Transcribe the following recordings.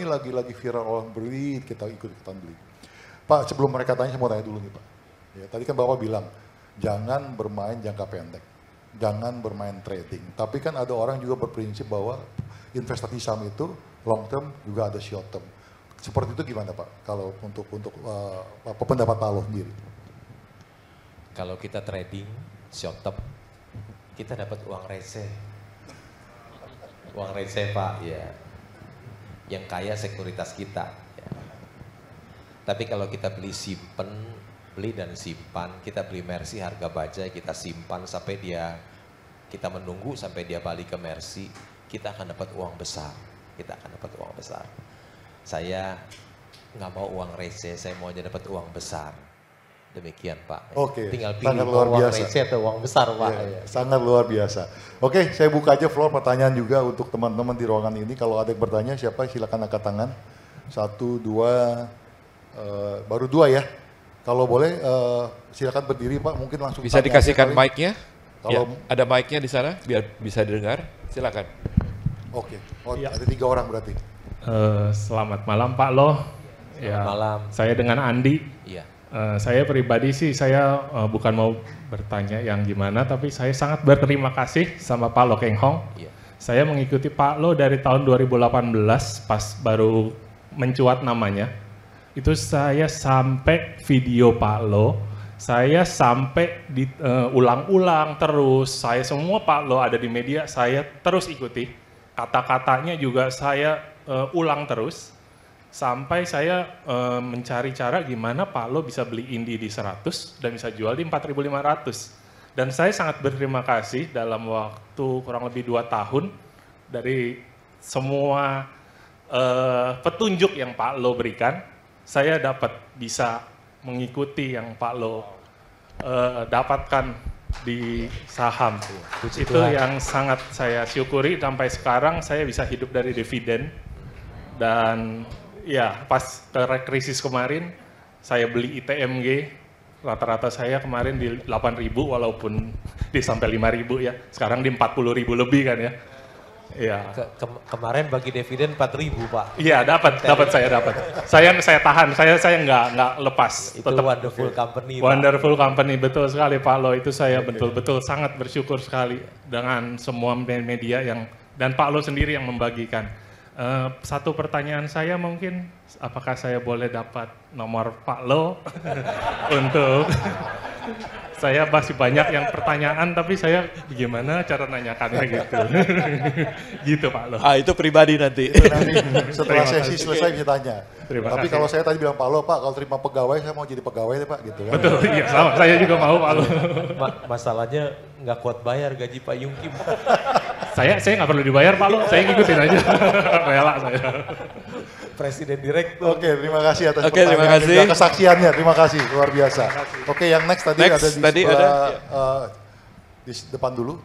nih lagi viral orang beli, kita ikut-ikutan beli. Pak, sebelum mereka tanya, saya mau tanya dulu nih Pak. Ya, tadi kan Bapak bilang, jangan bermain jangka pendek, jangan bermain trading. Tapi kan ada orang juga berprinsip bahwa investasi saham itu long term juga ada short term. Seperti itu gimana Pak? Kalau untuk pendapat Pak Loh sendiri? Kalau kita trading short term, kita dapat uang receh. Uang receh Pak, ya. Yang kaya sekuritas kita. Ya. Tapi kalau kita beli dan simpan, kita beli Mercy harga bajai, kita simpan sampai kita menunggu sampai dia balik ke Mercy, kita akan dapat uang besar. Saya nggak mau uang receh, saya mau aja dapat uang besar. Demikian Pak. Oke, tinggal pilih sangat luar uang biasa. receh atau uang besar Pak. Ya, sangat luar biasa. Oke, saya buka aja floor pertanyaan juga untuk teman-teman di ruangan ini. Kalau ada yang bertanya, siapa silakan angkat tangan. 1, 2, baru 2 ya. Kalau boleh silakan berdiri Pak, mungkin langsung. Bisa dikasihkan mic-nya? Kalau ya, ada mic-nya di sana biar bisa didengar. Silakan. Oke, ya. Ada 3 orang berarti. Selamat malam Pak Loh. Selamat malam. Saya dengan Andi. Iya. Saya pribadi sih saya bukan mau bertanya yang gimana, tapi saya sangat berterima kasih sama Pak Loh Keng Hong. Iya. Saya mengikuti Pak Loh dari tahun 2018 pas baru mencuat namanya. Itu saya sampai video Pak Loh, saya sampai ulang-ulang terus. Saya semua Pak Loh ada di media, saya terus ikuti. Kata-katanya juga saya ulang terus. Sampai saya mencari cara gimana Pak Loh bisa beli Indi di 100 dan bisa jual di 4.500. Dan saya sangat berterima kasih dalam waktu kurang lebih 2 tahun dari semua petunjuk yang Pak Loh berikan, saya dapat bisa mengikuti yang Pak Loh dapatkan di saham. Itu yang sangat saya syukuri, sampai sekarang saya bisa hidup dari dividen. Dan ya, pas krisis kemarin, saya beli ITMG, rata-rata saya kemarin di 8.000 walaupun di sampai 5.000 ya. Sekarang di 40.000 lebih kan ya. Ya. Kemarin bagi dividen 4.000 Pak. Iya, dapat saya dapat. Saya tahan, saya nggak lepas. Itu tetap wonderful company. Wonderful company, betul sekali Pak Loh. Itu saya betul-betul sangat bersyukur sekali dengan semua media dan Pak Loh sendiri yang membagikan. Satu pertanyaan saya mungkin, apakah saya boleh dapat nomor Pak Loh untuk saya masih banyak yang pertanyaan, tapi saya gimana cara nanyakannya gitu. Gitu Pak Loh. Itu pribadi nanti. Setelah sesi selesai bisa tanya. Tapi kalau saya tadi bilang Pak Loh, Pak kalau terima pegawai saya mau jadi pegawai deh Pak gitu kan. Betul, iya sama, saya juga mau Pak Loh. Masalahnya nggak kuat bayar gaji Pak Yungki. Saya nggak perlu dibayar Pak Loh, saya ngikutin aja. Rela saya. Presiden direktur. Oke, terima kasih atas pertanyaan dan kesaksiannya. Terima kasih, luar biasa. Oke, yang next tadi ada di sebelah di depan dulu.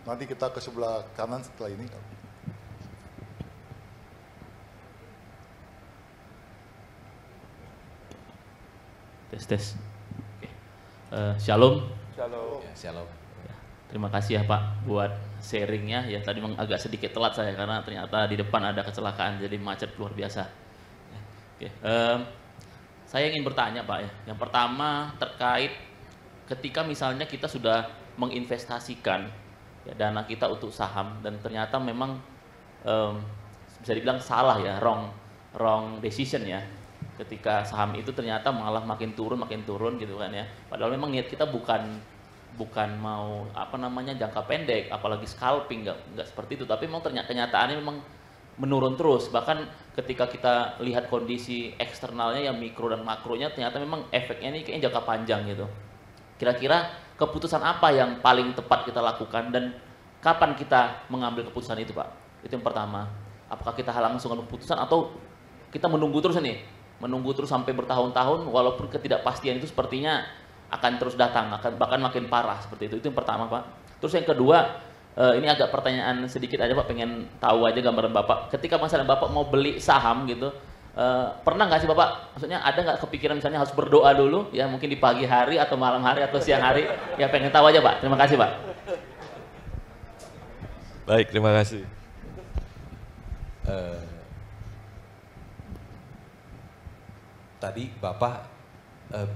Nanti kita ke sebelah kanan setelah ini. Tes. Oke. Shalom. Shalom. Ya, shalom. Ya, terima kasih ya Pak buat sharingnya ya. Tadi memang agak sedikit telat saya karena ternyata di depan ada kecelakaan jadi macet luar biasa. Ya, oke. Saya ingin bertanya Pak ya. Yang pertama terkait ketika misalnya kita sudah menginvestasikan ya, dana kita untuk saham dan ternyata memang bisa dibilang salah ya, wrong decision ya. Ketika saham itu ternyata malah makin turun gitu kan ya. Padahal memang niat kita bukan mau jangka pendek, apalagi scalping, nggak seperti itu. Tapi memang kenyataannya memang menurun terus. Bahkan ketika kita lihat kondisi eksternalnya yang mikro dan makronya, ternyata memang efeknya ini kayaknya jangka panjang gitu. Kira-kira keputusan apa yang paling tepat kita lakukan dan kapan kita mengambil keputusan itu Pak? Itu yang pertama. Apakah kita langsung ambil keputusan atau kita menunggu terus sampai bertahun-tahun walaupun ketidakpastian itu sepertinya akan terus datang, bahkan makin parah seperti itu. Itu yang pertama Pak. Terus yang kedua, ini agak pertanyaan sedikit aja Pak, pengen tahu aja gambaran Bapak. Ketika misalnya Bapak mau beli saham gitu, pernah nggak sih Bapak, maksudnya ada nggak kepikiran misalnya harus berdoa dulu, ya mungkin di pagi hari atau malam hari atau siang hari, ya pengen tahu aja Pak. Terima kasih Pak. Baik, terima kasih. tadi Bapak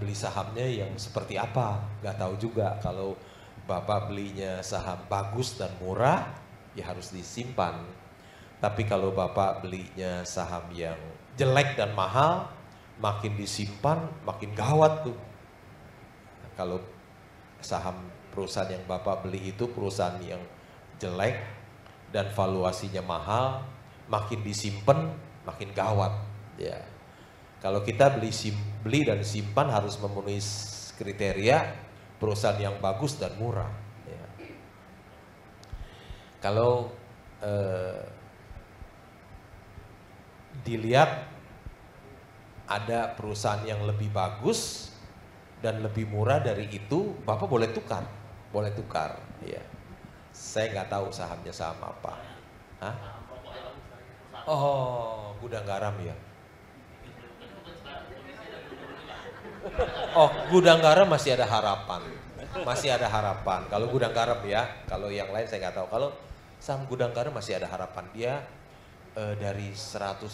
beli sahamnya yang seperti apa, nggak tahu juga. Kalau Bapak belinya saham bagus dan murah, ya harus disimpan. Tapi kalau Bapak belinya saham yang jelek dan mahal, makin disimpan makin gawat tuh. Kalau saham perusahaan yang Bapak beli itu perusahaan yang jelek dan valuasinya mahal, makin disimpan makin gawat. Ya. Kalau kita beli dan simpan harus memenuhi kriteria perusahaan yang bagus dan murah. Ya. Kalau dilihat ada perusahaan yang lebih bagus dan lebih murah dari itu, Bapak boleh tukar, ya. Saya nggak tahu sahamnya saham apa. Hah? Oh, Gudang Garam ya. Oh, Gudang Garam masih ada harapan, Kalau Gudang Garam ya, kalau yang lain saya nggak tahu. Kalau saham Gudang Garam masih ada harapan, dia dari 100.000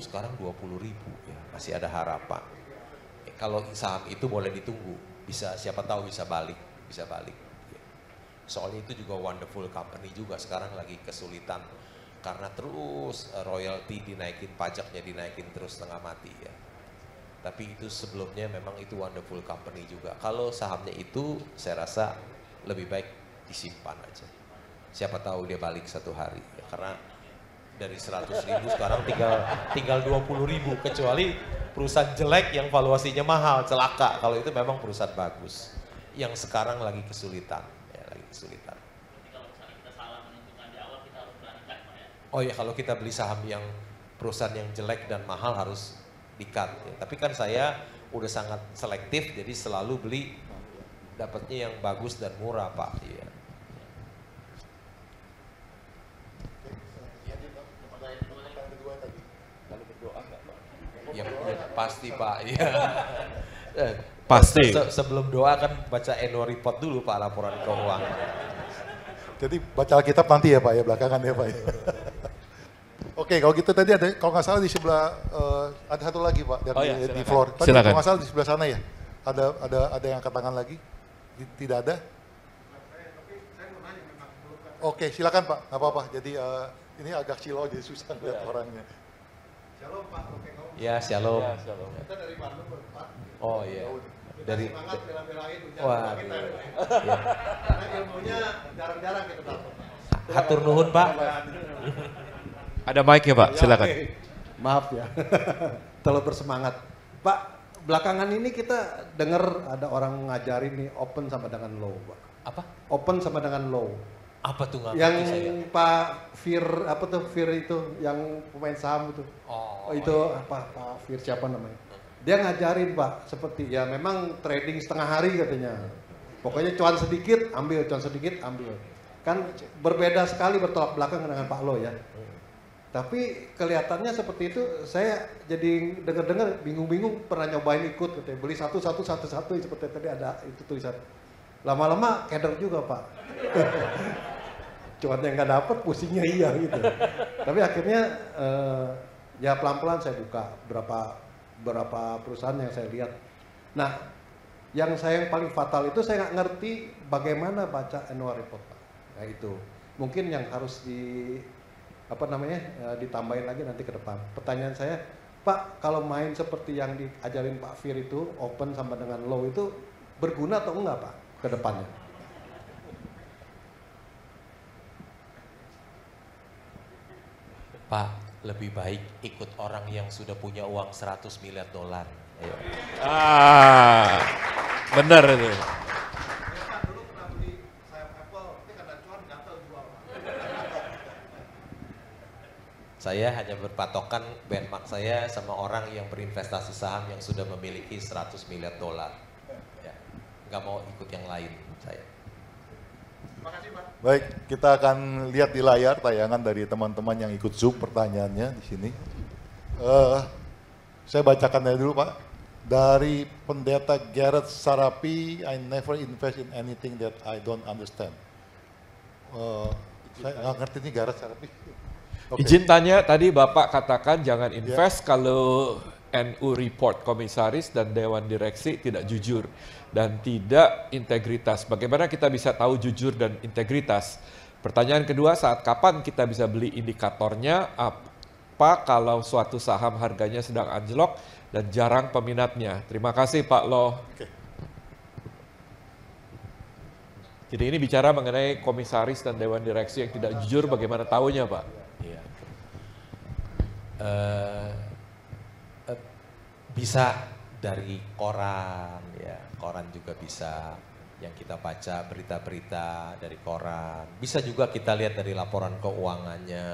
sekarang 20.000 ya, masih ada harapan. Kalau saham itu boleh ditunggu, siapa tahu bisa balik. Ya. Soalnya itu juga wonderful company juga, sekarang lagi kesulitan karena terus royalty dinaikin, pajaknya dinaikin terus setengah mati ya. Tapi itu sebelumnya memang itu wonderful company juga. Kalau sahamnya itu saya rasa lebih baik disimpan aja. Siapa tahu dia balik satu hari ya, karena dari 100.000 sekarang tinggal 20.000, kecuali perusahaan jelek yang valuasinya mahal, celaka. Kalau itu memang perusahaan bagus yang sekarang lagi kesulitan ya, Oh ya, kalau kita beli saham yang perusahaan yang jelek dan mahal harus di-cut ya. Tapi kan saya udah sangat selektif, jadi selalu beli dapatnya yang bagus dan murah Pak ya. Ya, pasti Pak, ya. Pasti. Sebelum doa kan baca annual report dulu Pak, laporan keuangan. Jadi baca Alkitab nanti ya Pak ya, belakangan ya Pak ya. Oke, kalau gitu tadi ada, kalau nggak salah di sebelah, ada satu lagi Pak dari di floor. Tadi Silakan. kalau nggak salah di sebelah sana ya, ada yang angkat tangan lagi? Tidak ada? Oke, silakan Pak, nggak apa-apa. Jadi ini agak silau, jadi susah lihat orangnya. Shalom Pak, oke. Ya, shalom. Kita dari Bandung Pak. Oh iya. Dari semangat bela-belain ujian wah, kita. iya. Karena ilmunya jarang-jarang kita dapat. Hatur nuhun Pak. Ada mic-nya Pak, silakan. Oke. Maaf ya, terlalu bersemangat. Pak, belakangan ini kita dengar ada orang ngajarin nih open sama dengan low, Pak. Apa? Open sama dengan low. Apa tuh nggak Yang ngerti saya? Pak Fir, apa tuh Fir itu, yang pemain saham itu. Oh, itu iya. apa Pak Fir siapa namanya? Dia ngajarin Pak, seperti ya memang trading setengah hari katanya. Pokoknya cuan sedikit ambil, cuan sedikit ambil. Kan berbeda sekali, bertolak belakang dengan Pak Lo ya. Tapi kelihatannya seperti itu, saya jadi dengar-dengar bingung-bingung, pernah nyobain ikut katanya, beli satu seperti tadi ada itu tulisan. Lama-lama keder juga Pak. Cuannya nggak dapet, pusingnya iya gitu. Tapi akhirnya ya pelan-pelan saya buka berapa perusahaan yang saya lihat. Nah, yang paling fatal itu saya nggak ngerti bagaimana baca annual report Pak. Nah itu mungkin yang harus ditambahin lagi nanti ke depan. Pertanyaan saya, Pak, kalau main seperti yang diajarin Pak Fir itu, open sama dengan low itu berguna atau enggak Pak ke depannya? Pak, lebih baik ikut orang yang sudah punya uang 100 miliar dolar. Ayo. Benar itu. Saya hanya berpatokan benchmark saya sama orang yang berinvestasi saham yang sudah memiliki 100 miliar dolar. Ya, nggak mau ikut yang lain saya. Baik, kita akan lihat di layar tayangan dari teman-teman yang ikut Zoom pertanyaannya di sini. Saya bacakan dari dulu Pak. Dari pendeta Gareth Sarapi, I never invest in anything that I don't understand. Saya nggak ngerti nih Gareth Sarapi. Okay. Izin tanya, tadi Bapak katakan jangan invest kalau NU report komisaris dan Dewan Direksi tidak jujur dan tidak integritas. Bagaimana kita bisa tahu jujur dan integritas? Pertanyaan kedua, saat kapan kita bisa beli indikatornya? Apa kalau suatu saham harganya sedang anjlok dan jarang peminatnya? Terima kasih Pak Loh. Jadi ini bicara mengenai komisaris dan Dewan Direksi yang tidak jujur, bagaimana tahunya Pak? Iya. Bisa dari koran, ya koran juga bisa yang kita baca berita-berita dari koran. Bisa juga kita lihat dari laporan keuangannya.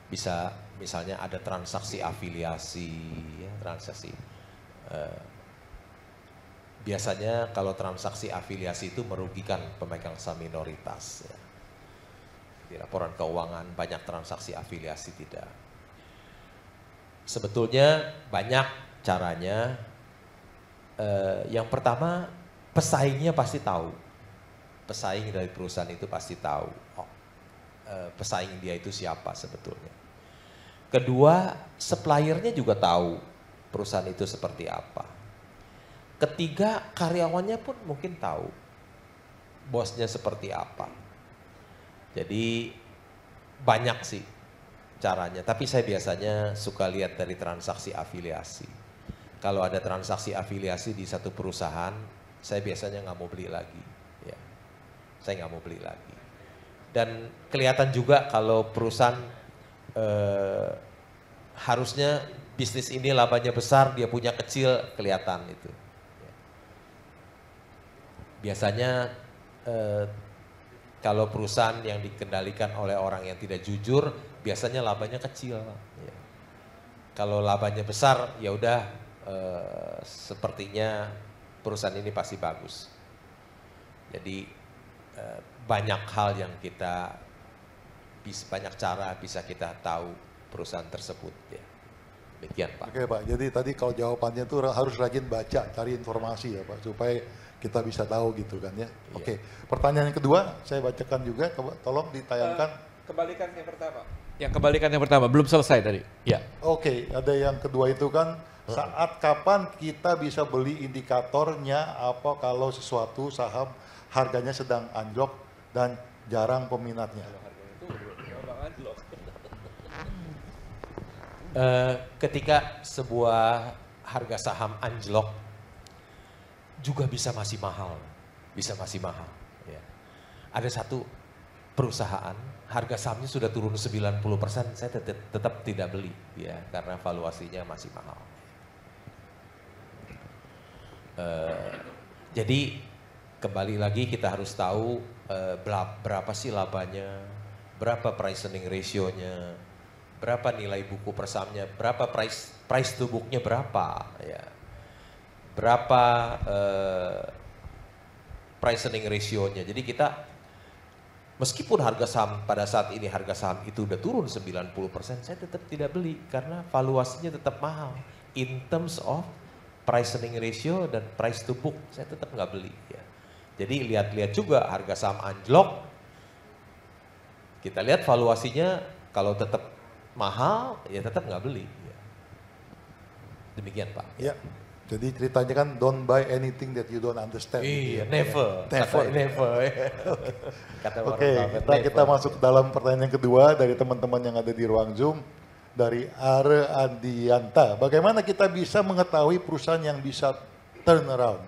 Bisa misalnya ada transaksi afiliasi, ya, transaksi. Biasanya kalau transaksi afiliasi itu merugikan pemegang saham minoritas. Ya. Di laporan keuangan banyak transaksi afiliasi tidak. Sebetulnya banyak caranya. Yang pertama, pesaingnya pasti tahu. Pesaing dari perusahaan itu pasti tahu. Pesaing dia itu siapa sebetulnya. Kedua, suppliernya juga tahu perusahaan itu seperti apa. Ketiga, karyawannya pun mungkin tahu bosnya seperti apa. Jadi banyak sih caranya, tapi saya biasanya suka lihat dari transaksi afiliasi. Kalau ada transaksi afiliasi di satu perusahaan, saya biasanya nggak mau beli lagi. Ya, saya nggak mau beli lagi. Dan kelihatan juga kalau perusahaan harusnya bisnis ini labanya besar, dia punya kecil, kelihatan itu. Biasanya kalau perusahaan yang dikendalikan oleh orang yang tidak jujur, biasanya labanya kecil. Ya. Kalau labanya besar, ya udah sepertinya perusahaan ini pasti bagus. Jadi banyak hal yang banyak cara bisa kita tahu perusahaan tersebut. Ya. Demikian Pak. Oke Pak, jadi tadi kalau jawabannya itu harus rajin baca, cari informasi ya Pak, supaya kita bisa tahu gitu kan ya. Oke, pertanyaan yang kedua saya bacakan juga, tolong ditayangkan. Kebalikan yang pertama. Yang kebalikan yang pertama, belum selesai tadi. Ya. Oke, ada yang kedua itu kan, saat kapan kita bisa beli indikatornya apa kalau sesuatu saham harganya sedang anjlok dan jarang peminatnya. Ketika sebuah harga saham anjlok, juga bisa masih mahal, Ya. Ada satu perusahaan, harga sahamnya sudah turun 90%, saya tetap tidak beli, ya, karena valuasinya masih mahal. Jadi kembali lagi kita harus tahu berapa sih labanya, berapa price earning ratio-nya, berapa nilai buku per sahamnya, berapa price to book-nya berapa, ya. Berapa price earning ratio-nya. Jadi kita meskipun harga saham pada saat ini harga saham itu udah turun 90%, saya tetap tidak beli karena valuasinya tetap mahal. In terms of price earning ratio dan price to book, saya tetap nggak beli. Ya. Jadi lihat-lihat juga harga saham anjlok, kita lihat valuasinya kalau tetap mahal, ya tetap nggak beli. Ya. Demikian Pak. Ya. Jadi ceritanya kan don't buy anything that you don't understand. Iya, never. Oke, kita masuk ke dalam pertanyaan yang kedua dari teman-teman yang ada di ruang Zoom. Dari Are Andianta. Bagaimana kita bisa mengetahui perusahaan yang bisa turn around?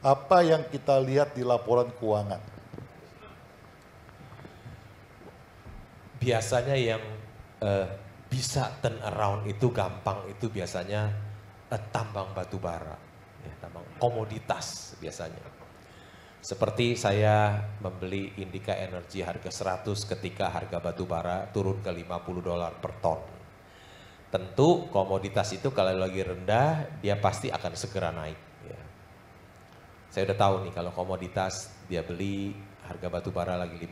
Apa yang kita lihat di laporan keuangan? Biasanya yang bisa turn around itu gampang, itu biasanya tambang batu bara, ya, tambang komoditas biasanya. Seperti saya membeli Indika Energy harga 100 ketika harga batu bara turun ke $50 per ton. Tentu komoditas itu kalau lagi rendah, dia pasti akan segera naik. Ya. Saya udah tahu nih kalau komoditas dia beli harga batu bara lagi $50,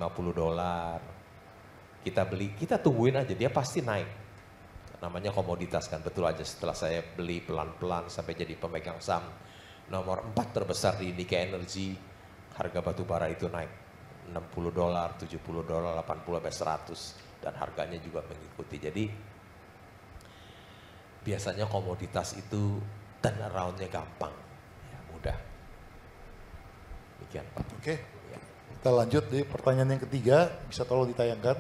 kita beli, kita tungguin aja, dia pasti naik. Namanya komoditas kan, betul aja setelah saya beli pelan-pelan sampai jadi pemegang saham nomor 4 terbesar di Indika Energy, harga batu bara itu naik $60, $70, 80 sampai 100 dan harganya juga mengikuti. Jadi biasanya komoditas itu turnaround-nya gampang, ya, mudah. Demikian Pak. Oke, kita lanjut di pertanyaan yang ketiga, bisa tolong ditayangkan.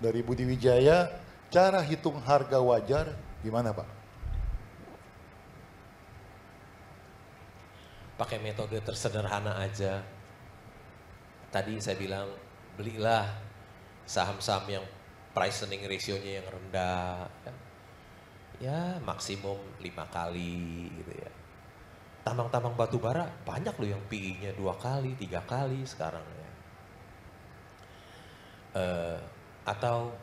Dari Budi Wijaya, cara hitung harga wajar gimana Pak? Pakai metode tersederhana aja. Tadi saya bilang, belilah saham-saham yang price earning ratio-nya yang rendah. Ya maksimum 5 kali gitu ya. Tambang-tambang batu bara banyak loh yang PI-nya 2 kali, 3 kali sekarang ya. Atau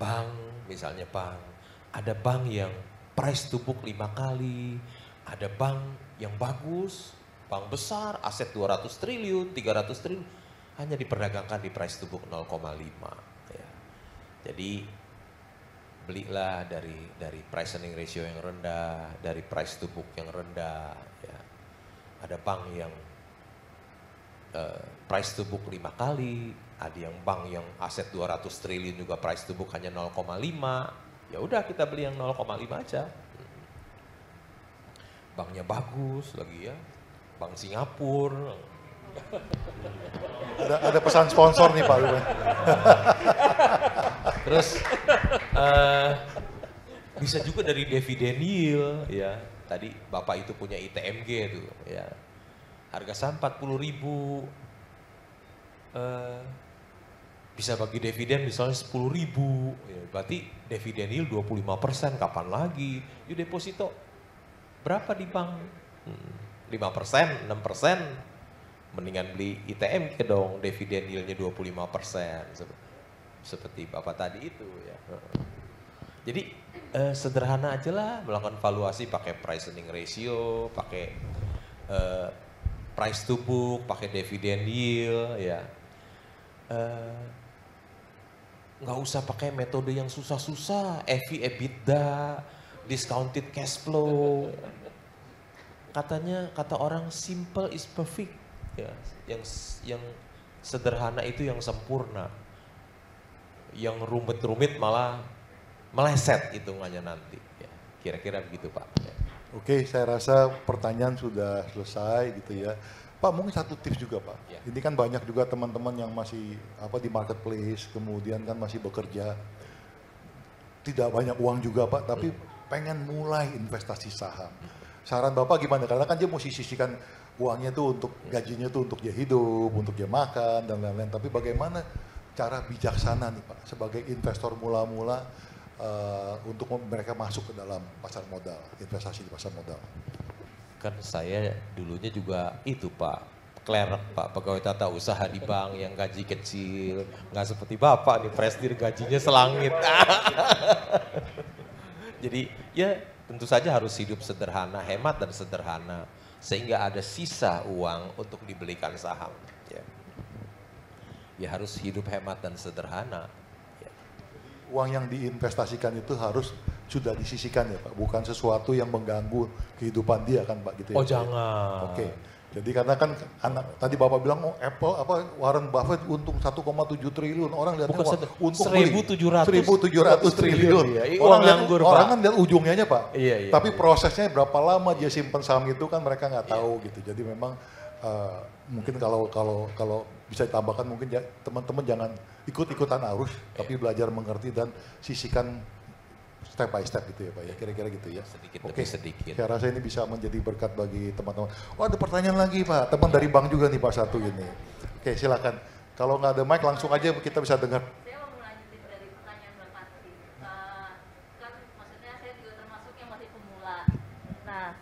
bank, misalnya bank, ada bank yang price to book 5 kali, ada bank yang bagus, bank besar, aset 200 triliun, 300 triliun, hanya diperdagangkan di price to book 0,5 ya. Jadi belilah dari price earning ratio yang rendah, dari price to book yang rendah ya. Ada bank yang price to book 5 kali, ada yang bank yang aset 200 triliun juga price to book hanya 0,5. Ya udah kita beli yang 0,5 aja. Banknya bagus lagi ya. Bank Singapura. Ada pesan sponsor nih Pak. Terus bisa juga dari dividen yield ya. Tadi Bapak itu punya ITMG tuh ya. Harga saham 40.000. Bisa bagi dividen misalnya 10.000. Ya, berarti dividen yield 25%, kapan lagi? Yuk deposito berapa di bank? 5%, 6%. Mendingan beli ITMG dong, dividen yieldnya 25%. Seperti Bapak tadi itu ya. Jadi sederhana aja lah melakukan valuasi pakai price earning ratio, pakai price to book, pakai dividen yield ya. Nggak usah pakai metode yang susah-susah, EV EBITDA, discounted cash flow. Kata orang simple is perfect ya. Yang sederhana itu yang sempurna. Yang rumit-rumit malah meleset hitungannya nanti ya. Kira-kira begitu Pak. Ya. Oke, saya rasa pertanyaan sudah selesai gitu ya. Pak, mungkin satu tips juga Pak. Ya. Ini kan banyak juga teman-teman yang masih di marketplace, kemudian kan masih bekerja. Tidak banyak uang juga Pak, tapi pengen mulai investasi saham. Saran Bapak gimana? Karena kan dia mesti sisihkan uangnya tuh untuk gajinya tuh untuk dia hidup, untuk dia makan dan lain-lain. Tapi bagaimana cara bijaksana nih Pak sebagai investor mula-mula untuk mereka masuk ke dalam pasar modal, investasi di pasar modal? Kan saya dulunya juga itu Pak, klerek Pak, pegawai tata usaha di bank yang gaji kecil, nggak seperti Bapak nih, presidir gajinya selangit. Jadi ya tentu saja harus hidup sederhana, hemat dan sederhana, sehingga ada sisa uang untuk dibelikan saham. Ya harus hidup hemat dan sederhana. Uang yang diinvestasikan itu harus sudah disisihkan ya Pak, bukan sesuatu yang mengganggu kehidupan dia kan Pak gitu ya. Oh Pak, jangan. ya? Oke. Jadi karena kan tadi Bapak bilang Apple Warren Buffett untung 1,7 triliun, orang lihatnya Bukan untung 1.700 triliun. Iya, Orang nganggur, orang Pak. kan lihat ujungnya aja Pak. Iya. Tapi prosesnya berapa lama dia simpan saham itu kan mereka nggak tahu gitu. Jadi memang mungkin kalau bisa ditambahkan mungkin ya, teman-teman jangan ikut-ikutan arus, tapi belajar mengerti dan sisihkan step by step gitu ya Pak ya, kira-kira gitu ya. Sedikit Oke, demi sedikit. saya rasa ini bisa menjadi berkat bagi teman-teman. Oh ada pertanyaan lagi Pak, teman dari bank juga nih Pak satu ini. Oke silakan, kalau nggak ada mic langsung aja kita bisa dengar. Saya mau melanjutkan dari pertanyaan Bapak tadi. Kan maksudnya saya juga termasuk yang masih pemula. Nah,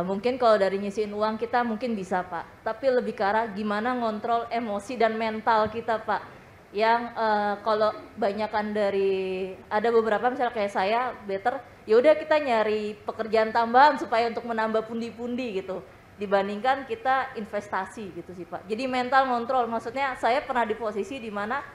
mungkin kalau dari nyisihin uang kita mungkin bisa Pak. Tapi lebih ke arah gimana ngontrol emosi dan mental kita Pak. Yang kalau banyakan dari ada beberapa misalnya kayak saya better ya udah kita nyari pekerjaan tambahan supaya untuk menambah pundi-pundi gitu dibandingkan kita investasi gitu sih Pak. Jadi mental ngontrol, maksudnya saya pernah di posisi di mana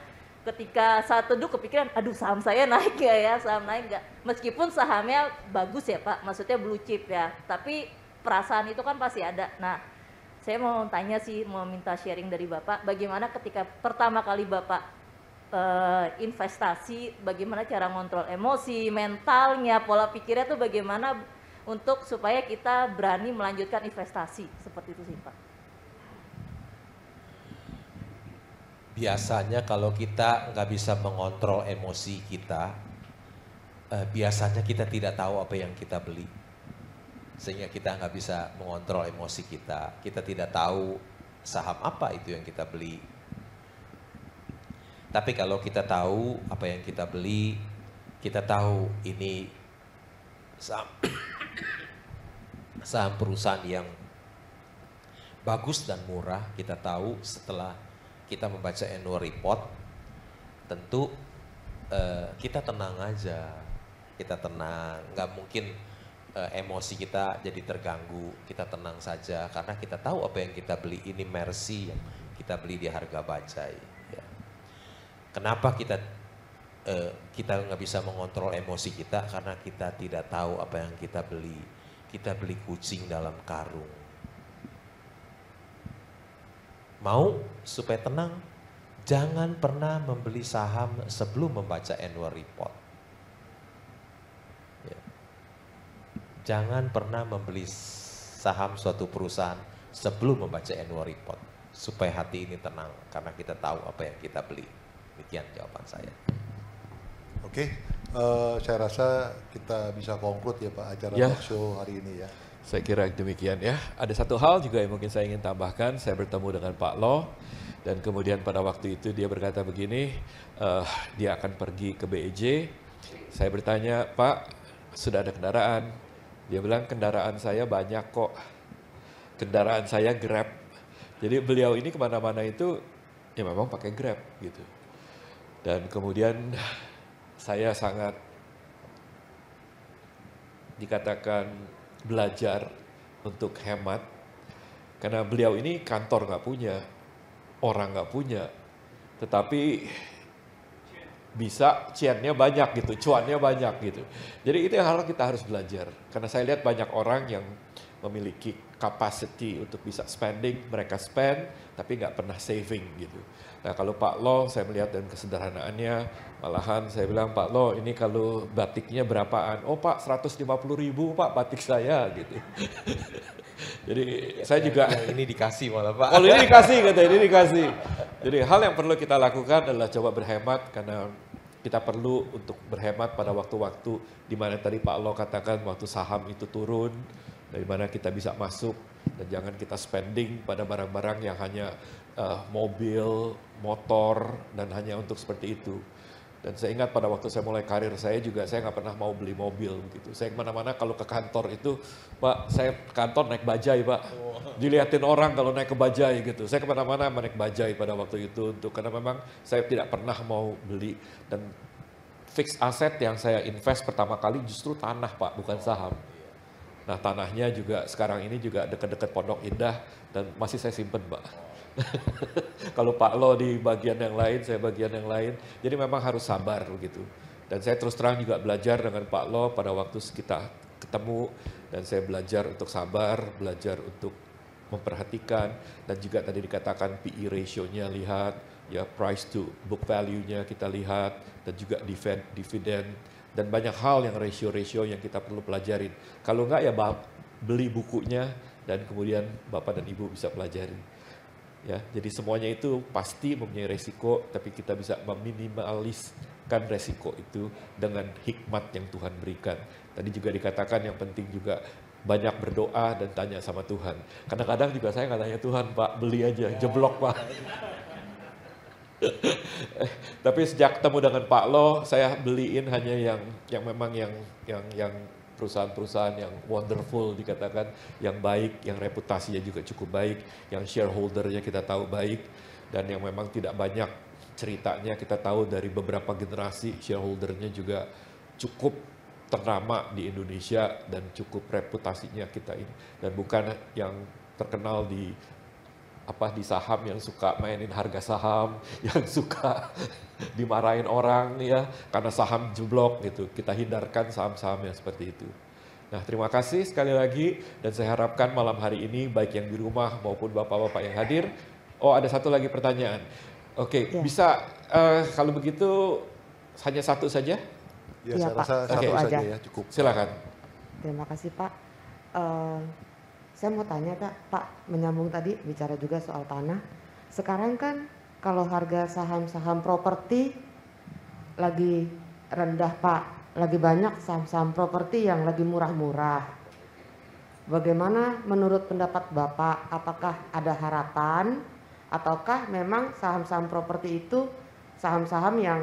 ketika saat teduh kepikiran aduh saham saya naik gak ya, saham naik gak, meskipun sahamnya bagus ya Pak, maksudnya blue chip ya, tapi perasaan itu kan pasti ada. Nah saya mau tanya sih, mau minta sharing dari Bapak, bagaimana ketika pertama kali Bapak investasi, bagaimana cara ngontrol emosi, mentalnya, pola pikirnya tuh bagaimana untuk supaya kita berani melanjutkan investasi, seperti itu sih Pak. Biasanya kalau kita nggak bisa mengontrol emosi kita, biasanya kita tidak tahu apa yang kita beli. Sehingga kita nggak bisa mengontrol emosi kita tidak tahu saham apa itu yang kita beli. Tapi kalau kita tahu apa yang kita beli, kita tahu ini saham perusahaan yang bagus dan murah, kita tahu setelah kita membaca annual report, tentu kita tenang aja, kita tenang, nggak mungkin emosi kita jadi terganggu, kita tenang saja karena kita tahu apa yang kita beli ini Mercy yang kita beli di harga bajai. Ya. Kenapa kita nggak bisa mengontrol emosi kita? Karena kita tidak tahu apa yang kita beli. Kita beli kucing dalam karung. Mau supaya tenang, jangan pernah membeli saham sebelum membaca annual report. Ya. Jangan pernah membeli saham suatu perusahaan sebelum membaca annual report. Supaya hati ini tenang, karena kita tahu apa yang kita beli. Demikian jawaban saya. Oke, saya rasa kita bisa conclude ya Pak acara talk show hari ini ya. Saya kira demikian ya. Ada satu hal juga yang mungkin saya ingin tambahkan. Saya bertemu dengan Pak Lo dan kemudian pada waktu itu dia berkata begini, dia akan pergi ke BEJ. Saya bertanya, Pak, sudah ada kendaraan? Dia bilang kendaraan saya banyak kok. Kendaraan saya Grab. Jadi beliau ini kemana-mana itu ya memang pakai Grab gitu. Dan kemudian saya sangat dikatakan belajar untuk hemat. Karena beliau ini kantor nggak punya, orang nggak punya. Tetapi bisa cuannya banyak gitu, cuannya banyak gitu. Jadi itu yang kita harus belajar. Karena saya lihat banyak orang yang memiliki capacity untuk bisa spending, mereka spend, tapi nggak pernah saving gitu. Nah kalau Pak Lo, saya melihat dan kesederhanaannya, malahan saya bilang, Pak Lo ini kalau batiknya berapaan? Oh Pak 150.000 Pak batik saya gitu. Jadi saya juga ini dikasih malah Pak. Oh ini dikasih kata ini dikasih. Jadi hal yang perlu kita lakukan adalah coba berhemat karena kita perlu untuk berhemat pada waktu-waktu di mana tadi Pak Lo katakan waktu saham itu turun, dari mana kita bisa masuk dan jangan kita spending pada barang-barang yang hanya mobil, motor dan hanya untuk seperti itu. Dan saya ingat pada waktu saya mulai karir saya juga saya nggak pernah mau beli mobil gitu. Saya kemana-mana kalau ke kantor itu, Pak saya ke kantor naik bajai Pak. Dilihatin orang kalau naik ke bajai gitu. Saya kemana-mana naik bajai pada waktu itu karena memang saya tidak pernah mau beli dan fixed asset yang saya invest pertama kali justru tanah Pak, bukan saham. Nah tanahnya juga sekarang ini juga dekat-dekat Pondok Indah dan masih saya simpen Pak. Kalau Pak Lo di bagian yang lain, saya bagian yang lain. Jadi memang harus sabar gitu. Dan saya terus terang juga belajar dengan Pak Lo pada waktu kita ketemu. Dan saya belajar untuk sabar, belajar untuk memperhatikan. Dan juga tadi dikatakan PE ratio-nya lihat, ya price to book value-nya kita lihat. Dan juga dividen. Dan banyak hal yang ratio-ratio yang kita perlu pelajarin. Kalau enggak ya beli bukunya dan kemudian Bapak dan Ibu bisa pelajari. Ya, jadi semuanya itu pasti mempunyai resiko, tapi kita bisa meminimaliskan resiko itu dengan hikmat yang Tuhan berikan. Tadi juga dikatakan yang penting juga banyak berdoa dan tanya sama Tuhan. Kadang-kadang juga saya nggak tanya Tuhan, Pak, beli aja, jeblok Pak. Tapi sejak ketemu dengan Pak Lo, saya beliin hanya yang memang yang perusahaan-perusahaan yang wonderful dikatakan, yang baik, yang reputasinya juga cukup baik, yang shareholdernya kita tahu baik, dan yang memang tidak banyak ceritanya kita tahu dari beberapa generasi shareholdernya juga cukup ternama di Indonesia dan cukup reputasinya kita ini, dan bukan yang terkenal di saham yang suka mainin harga saham, yang suka dimarahin orang ya karena saham jeblok gitu. Kita hindarkan saham-saham yang seperti itu. Nah, terima kasih sekali lagi dan saya harapkan malam hari ini baik yang di rumah maupun bapak-bapak yang hadir. Oh, ada satu lagi pertanyaan. Oke, Ya. bisa kalau begitu hanya satu saja? Ya, Iya, saya Pak. rasa Satu satu aja. saja ya, cukup. Silakan. Terima kasih Pak. Saya mau tanya Pak, menyambung tadi bicara juga soal tanah. Sekarang kan kalau harga saham-saham properti lagi rendah Pak, lagi banyak saham-saham properti yang lagi murah-murah. Bagaimana menurut pendapat Bapak, apakah ada harapan ataukah memang saham-saham properti itu saham-saham yang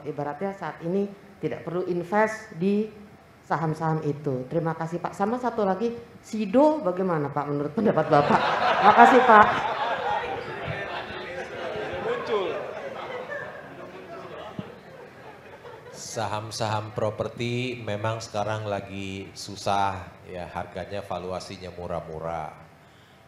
ibaratnya saat ini tidak perlu invest di saham-saham itu. Terima kasih Pak. Sama satu lagi, SIDO bagaimana Pak menurut pendapat Bapak? Makasih Pak. Saham-saham properti memang sekarang lagi susah ya, harganya valuasinya murah-murah.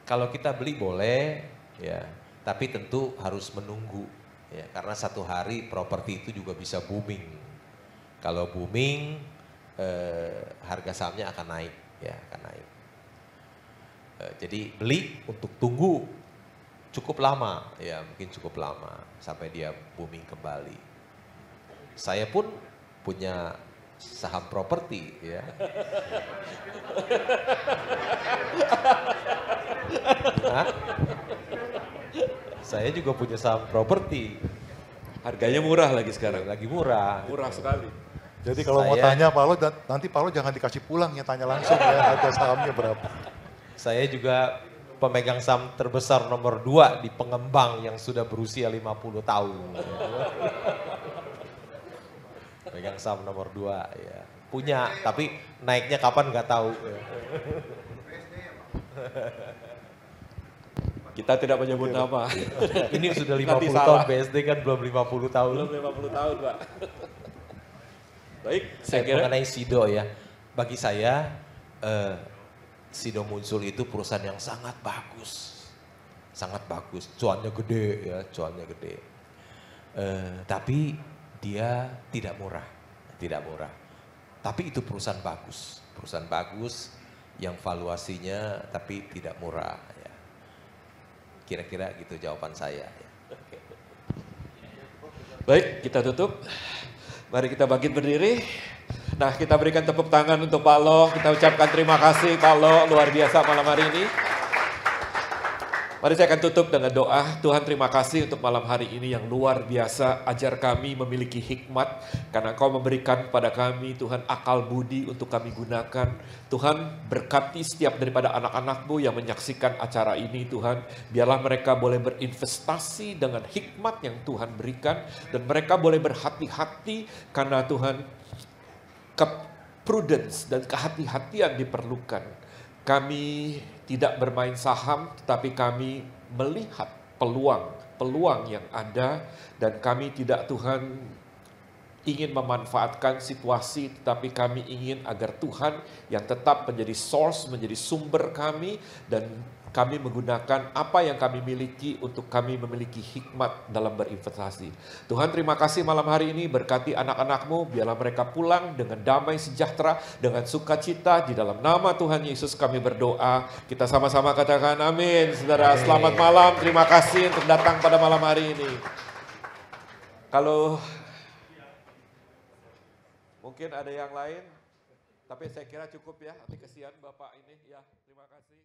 Kalau kita beli boleh ya, tapi tentu harus menunggu ya, karena satu hari properti itu juga bisa booming. Kalau booming harga sahamnya akan naik ya, akan naik. Jadi beli untuk tunggu cukup lama ya, mungkin cukup lama sampai dia booming kembali. Saya pun punya saham properti ya. Hah? Saya juga punya saham properti. Harganya murah lagi sekarang. Lagi murah. Murah sekali. Jadi kalau mau tanya Pak Lo, nanti Pak Lo jangan dikasih pulang ya, tanya langsung ya harga sahamnya berapa. Saya juga pemegang saham terbesar nomor 2 di pengembang yang sudah berusia 50 tahun. Pegang saham nomor 2 ya. Punya, tapi naiknya kapan nggak tahu. Kita tidak menyebut nama. Ini sudah 50 Nanti tahun, salah. BSD kan belum 50 tahun. Belum 50 tahun, Pak. Baik, saya kira Mengenai SIDO ya, bagi saya SIDO muncul itu perusahaan yang sangat bagus. Sangat bagus, cuannya gede ya, cuannya gede. Tapi dia tidak murah, tidak murah. Tapi itu perusahaan bagus yang valuasinya tapi tidak murah. Ya. Kira-kira gitu jawaban saya. Ya. baik, kita tutup. Mari kita bangkit berdiri. Nah, kita berikan tepuk tangan untuk Pak Lo. Kita ucapkan terima kasih Pak Lo, luar biasa malam hari ini. Mari saya akan tutup dengan doa. Tuhan, terima kasih untuk malam hari ini yang luar biasa. Ajar kami memiliki hikmat karena Engkau memberikan kepada kami Tuhan akal budi untuk kami gunakan. Tuhan, berkati setiap daripada anak-anak-Mu yang menyaksikan acara ini Tuhan. Biarlah mereka boleh berinvestasi dengan hikmat yang Tuhan berikan dan mereka boleh berhati-hati karena Tuhan prudence dan kehati-hatian diperlukan. Kami tidak bermain saham, tetapi kami melihat peluang yang ada dan kami tidak Tuhan ingin memanfaatkan situasi, tetapi kami ingin agar Tuhan yang tetap menjadi source, menjadi sumber kami dan kami menggunakan apa yang kami miliki untuk kami memiliki hikmat dalam berinvestasi. Tuhan, terima kasih malam hari ini, berkati anak-anak-Mu, biarlah mereka pulang dengan damai sejahtera, dengan sukacita. Di dalam nama Tuhan Yesus kami berdoa. Kita sama-sama katakan amin. Saudara, selamat malam. Terima kasih untuk datang pada malam hari ini. Kalau mungkin ada yang lain, tapi saya kira cukup ya. Nanti kesian Bapak ini. Ya, terima kasih.